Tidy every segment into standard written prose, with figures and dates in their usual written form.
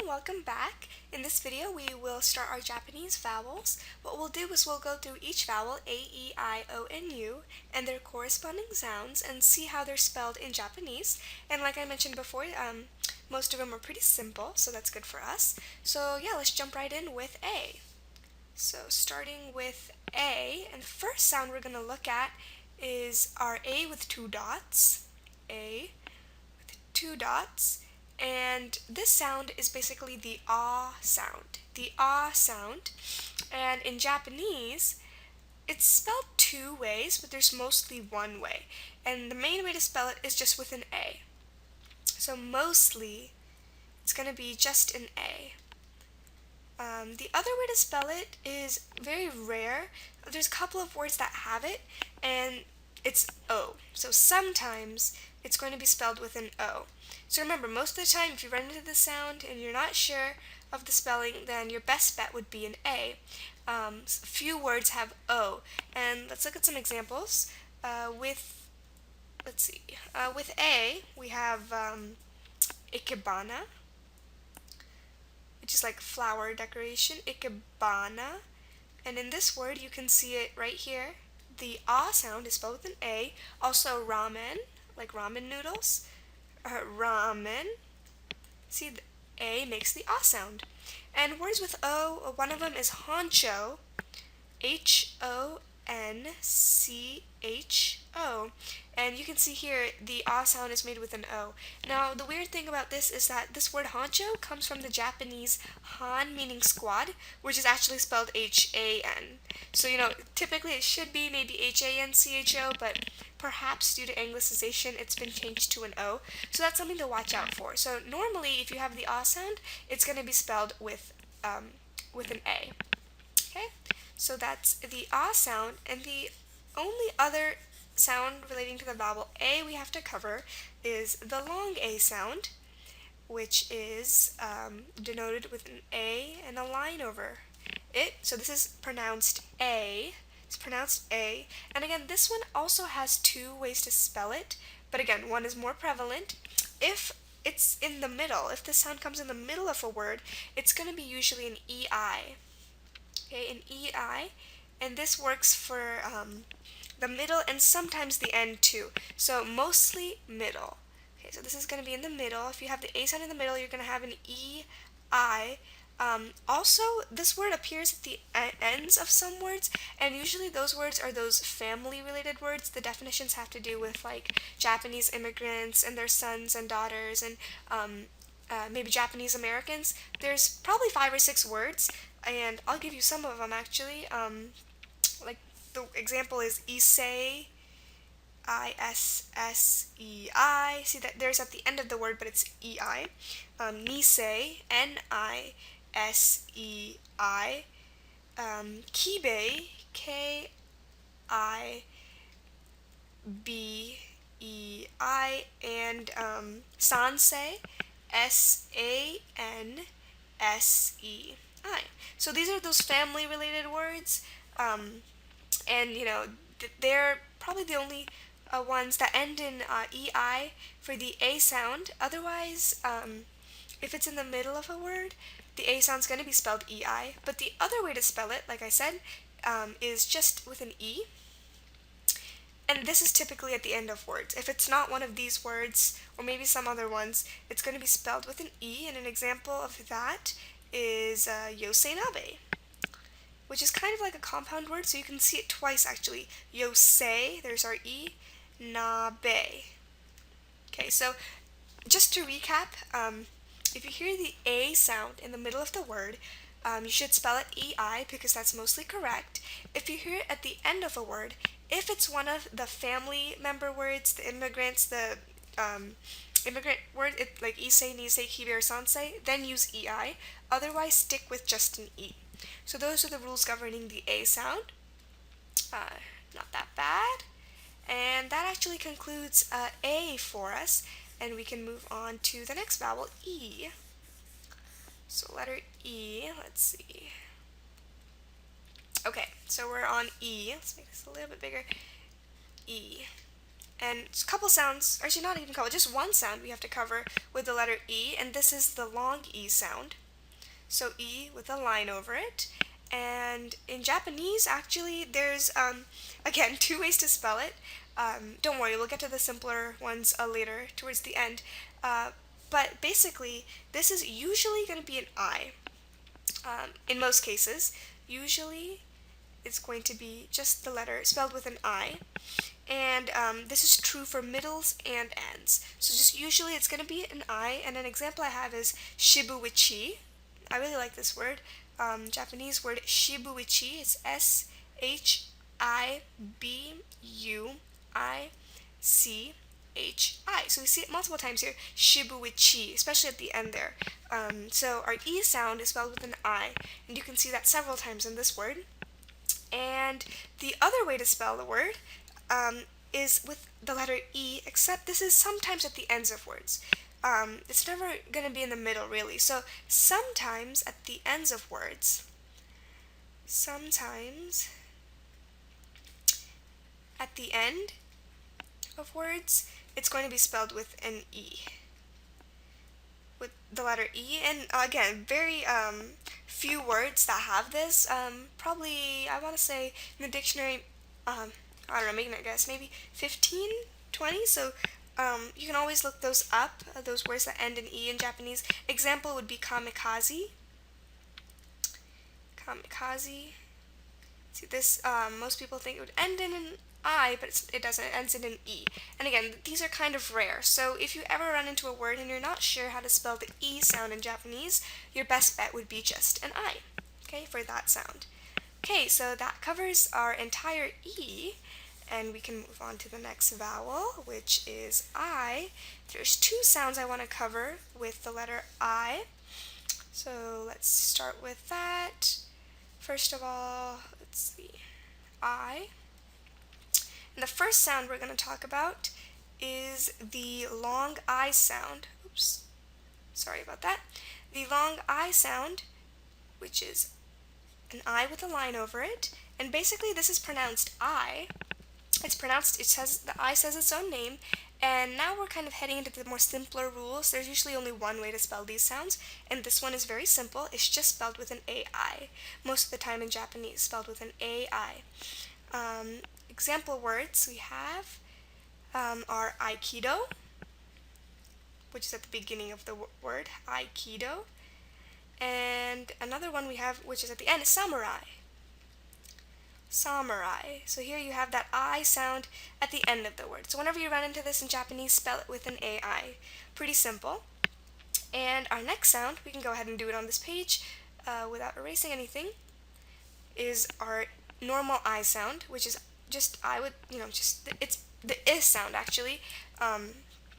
welcome back. In this video we will start our Japanese vowels. What we'll do is we'll go through each vowel, A, E, I, O, and U, and their corresponding sounds and see how they're spelled in Japanese. And like I mentioned before, most of them are pretty simple, so that's good for us. So yeah, let's jump right in with A. So starting with A, and the first sound we're going to look at is our A with two dots. A with two dots. And this sound is basically the ah sound. The ah sound. And in Japanese, it's spelled two ways, but there's mostly one way. And the main way to spell it is just with an A. So mostly, it's going to be just an A. The other way to spell it is very rare. There's a couple of words that have it, and it's O. So sometimes it's going to be spelled with an O. So remember, most of the time, if you run into this sound and you're not sure of the spelling, then your best bet would be an A. Few words have O, and let's look at some examples. With A, we have ikebana, which is like flower decoration, ikebana. And in this word, you can see it right here. The ah sound is spelled with an A. Also ramen, like ramen noodles. Ramen. See, the A makes the ah sound. And words with O, one of them is honcho, Honcho. And you can see here the ah sound is made with an O. Now, the weird thing about this is that this word honcho comes from the Japanese han, meaning squad, which is actually spelled H-A-N. So, typically it should be maybe H-A-N-C-H-O, but perhaps due to anglicization, it's been changed to an O. So that's something to watch out for. So normally, if you have the ah sound, it's going to be spelled with an A. Okay? So that's the ah sound, and the only other sound relating to the vowel A we have to cover is the long A sound, which is denoted with an A and a line over it. So this is pronounced A. It's pronounced A. And again, this one also has two ways to spell it, but again, one is more prevalent. If it's in the middle, if the sound comes in the middle of a word, it's going to be usually an EI. Okay, an EI, and this works for the middle and sometimes the end too. So mostly middle. Okay, so this is going to be in the middle. If you have the A sound in the middle, you're going to have an EI. Also, this word appears at the ends of some words, and usually those words are those family-related words. The definitions have to do with like Japanese immigrants and their sons and daughters, and maybe Japanese Americans. There's probably 5 or 6 words, and I'll give you some of them actually. Like the example is Issei, Issei. See that there's at the end of the word, but it's EI. Nisei, Nisei. Kibei, Kibei, and Sansei, Sansei. So these are those family-related words, and they're probably the only ones that end in EI for the A sound. Otherwise, if it's in the middle of a word, the A sound's going to be spelled EI. But the other way to spell it, like I said, is just with an E. And this is typically at the end of words. If it's not one of these words, or maybe some other ones, it's going to be spelled with an E, and an example of that is Yosenabe, which is kind of like a compound word, so you can see it twice actually. Yosei, there's our E, nabe. Okay, so just to recap, if you hear the A sound in the middle of the word, you should spell it EI because that's mostly correct. If you hear it at the end of a word, if it's one of the family member words, the immigrants, the immigrant word, like Issei, Nisei, Kibei, or Sansei, then use EI. Otherwise, stick with just an E. So those are the rules governing the A sound. Not that bad. And that actually concludes A for us, and we can move on to the next vowel, E. So letter E, let's see. Okay, so we're on E. Let's make this a little bit bigger. E. And a couple sounds, actually not even a couple, just one sound we have to cover with the letter E, and this is the long E sound. So E with a line over it. And in Japanese, actually, there's, again, two ways to spell it. Don't worry, we'll get to the simpler ones later, towards the end. But basically, this is usually going to be an I. In most cases, usually it's going to be just the letter spelled with an I. And this is true for middles and ends. So just usually it's going to be an I, and an example I have is shibuichi. I really like this word. Japanese word shibuichi. It's Shibuichi. So we see it multiple times here. Shibuichi, especially at the end there. So our E sound is spelled with an I, and you can see that several times in this word. And the other way to spell the word is with the letter E, except this is sometimes at the ends of words. It's never going to be in the middle, really. So sometimes at the ends of words, sometimes at the end of words, it's going to be spelled with an E. With the letter E, and again, very few words that have this. Probably, I want to say in the dictionary, I don't know, making a guess, maybe 15, 20. So you can always look those up, those words that end in E in Japanese. Example would be kamikaze. Kamikaze. See this, most people think it would end in an I, but it doesn't. It ends in an E. And again, these are kind of rare. So if you ever run into a word and you're not sure how to spell the E sound in Japanese, your best bet would be just an I, okay, for that sound. Okay, so that covers our entire E, and we can move on to the next vowel, which is I. There's two sounds I want to cover with the letter I. So let's start with that. First of all, let's see, I. And the first sound we're going to talk about is the long I sound. Oops, sorry about that. The long I sound, which is an I with a line over it. And basically this is pronounced I. It's pronounced, it says, the I says its own name. And now we're kind of heading into the more simpler rules. There's usually only one way to spell these sounds, and this one is very simple. It's just spelled with an AI. Most of the time in Japanese, spelled with an AI. Example words we have are aikido, which is at the beginning of the word, aikido. And another one we have, which is at the end, is samurai. Samurai. So here you have that I sound at the end of the word. So whenever you run into this in Japanese, spell it with an AI. Pretty simple. And our next sound, we can go ahead and do it on this page without erasing anything, is our normal I sound, which is just I would, it's the I sound actually.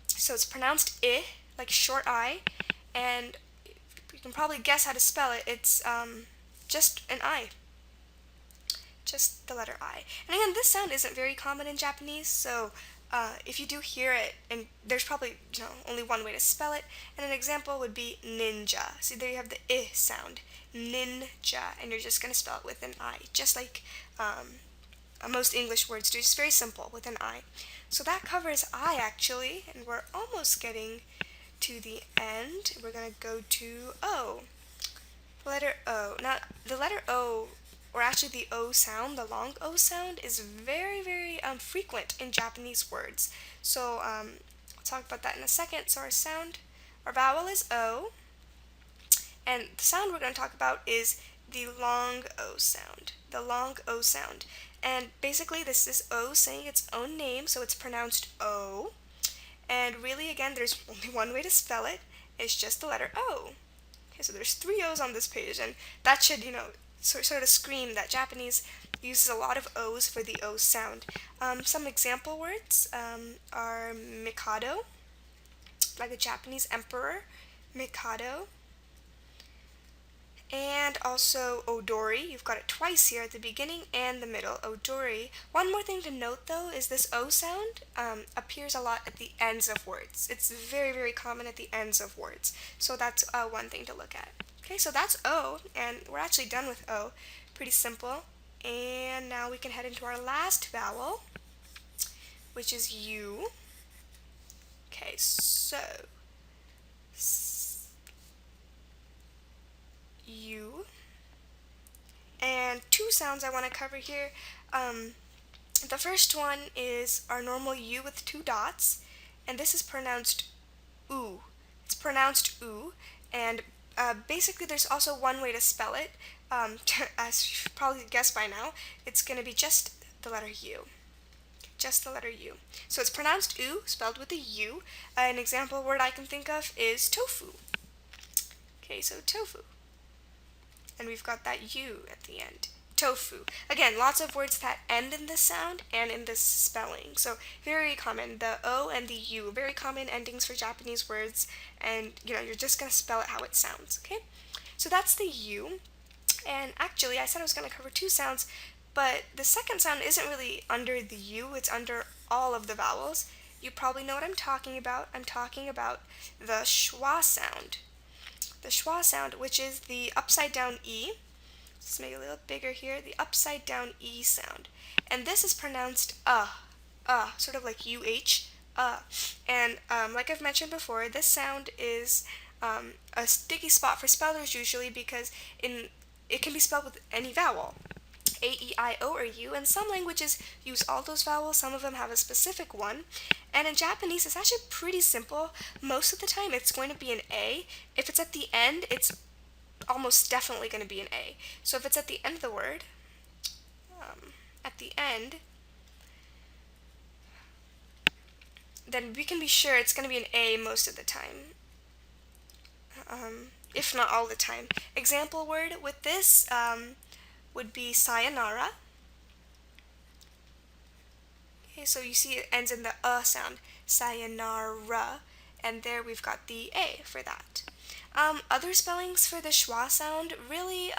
So it's pronounced I, like short I, and you can probably guess how to spell it. It's just an I. Just the letter I. And again, this sound isn't very common in Japanese, so if you do hear it, and there's probably only one way to spell it, and an example would be ninja. See, there you have the I sound, ninja, and you're just going to spell it with an I, just like most English words do, just very simple with an I. So that covers I actually, and we're almost getting to the end. We're going to go to O. The letter O. Now, the letter O, or actually the O sound, the long O sound, is very, very frequent in Japanese words. So I'll talk about that in a second. So our vowel is O, and the sound we're going to talk about is the long O sound. The long O sound. And basically this is O saying its own name, so it's pronounced O. And really, again, there's only one way to spell it. It's just the letter O. Okay, so there's 3 O's on this page, and that should, sort of scream that Japanese uses a lot of O's for the O sound. Some example words are Mikado, like a Japanese emperor, Mikado. And also Odori. You've got it twice here at the beginning and the middle, Odori. One more thing to note though is this O sound appears a lot at the ends of words. It's very, very common at the ends of words. So that's one thing to look at. Okay, so that's O, and we're actually done with O. Pretty simple. And now we can head into our last vowel, which is U. Okay, so U. And two sounds I want to cover here. The first one is our normal U with two dots, and this is pronounced oo. It's pronounced oo, and basically there's also one way to spell it. As you probably guessed by now, it's going to be just the letter U. Just the letter U. So it's pronounced oo, spelled with a U. An example word I can think of is tofu. Okay, so tofu. And we've got that U at the end. Tofu. Again, lots of words that end in this sound and in this spelling. So very common. The O and the U, very common endings for Japanese words, and you're just going to spell it how it sounds, okay? So that's the U. And actually, I said I was going to cover two sounds, but the second sound isn't really under the U, it's under all of the vowels. You probably know what I'm talking about. I'm talking about the schwa sound. The schwa sound, which is the upside down E. Let's make it a little bigger here. The upside down E sound. And this is pronounced sort of like UH, And like I've mentioned before, this sound is a sticky spot for spellers usually because it can be spelled with any vowel. A, E, I, O, or U, and some languages use all those vowels, some of them have a specific one. And in Japanese, it's actually pretty simple. Most of the time, it's going to be an A. If it's at the end, it's almost definitely going to be an A. So if it's at the end of the word, at the end, then we can be sure it's going to be an A most of the time, if not all the time. Example word with this would be sayonara. Okay, so you see it ends in the sound, sayonara, and there we've got the A for that. Other spellings for the schwa sound, really,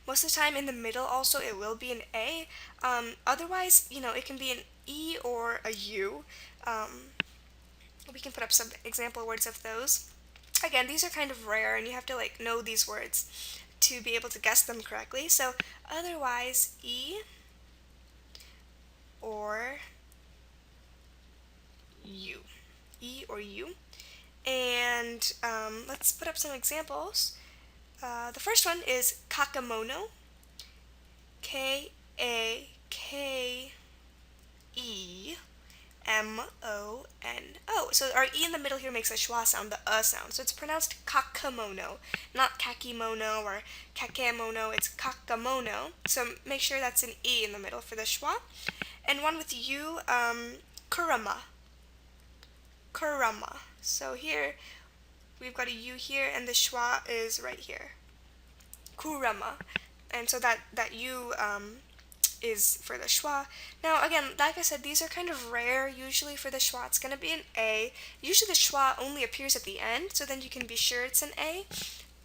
most of the time in the middle also it will be an A. Otherwise, it can be an E or a U. We can put up some example words of those. Again, these are kind of rare and you have to know these words to be able to guess them correctly. So otherwise, E or U. E or U. And let's put up some examples. The first one is kakemono. K-A-K-E-M-O-N-O. So our E in the middle here makes a schwa sound, the sound. So it's pronounced kakemono, not kakimono or kakemono. It's kakemono. So make sure that's an E in the middle for the schwa. And one with U, kurama. Kurama. So here, we've got a U here, and the schwa is right here. Kurama. And so that U is for the schwa. Now, again, like I said, these are kind of rare. Usually for the schwa, it's going to be an A. Usually the schwa only appears at the end, so then you can be sure it's an A.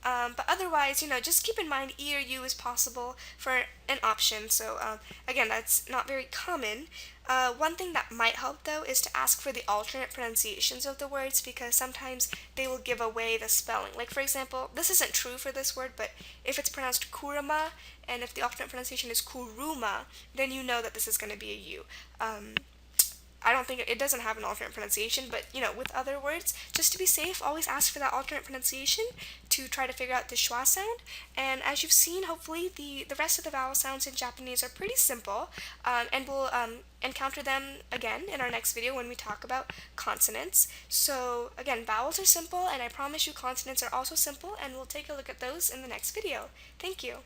But otherwise, just keep in mind E or U is possible for an option. So again, that's not very common. One thing that might help though is to ask for the alternate pronunciations of the words because sometimes they will give away the spelling. Like for example, this isn't true for this word, but if it's pronounced kurama and if the alternate pronunciation is kuruma, then you know that this is going to be a U. I don't think it doesn't have an alternate pronunciation, but with other words, just to be safe, always ask for that alternate pronunciation to try to figure out the schwa sound. And as you've seen, hopefully the rest of the vowel sounds in Japanese are pretty simple, and we'll encounter them again in our next video when we talk about consonants. So again, vowels are simple, and I promise you consonants are also simple, and we'll take a look at those in the next video. Thank you.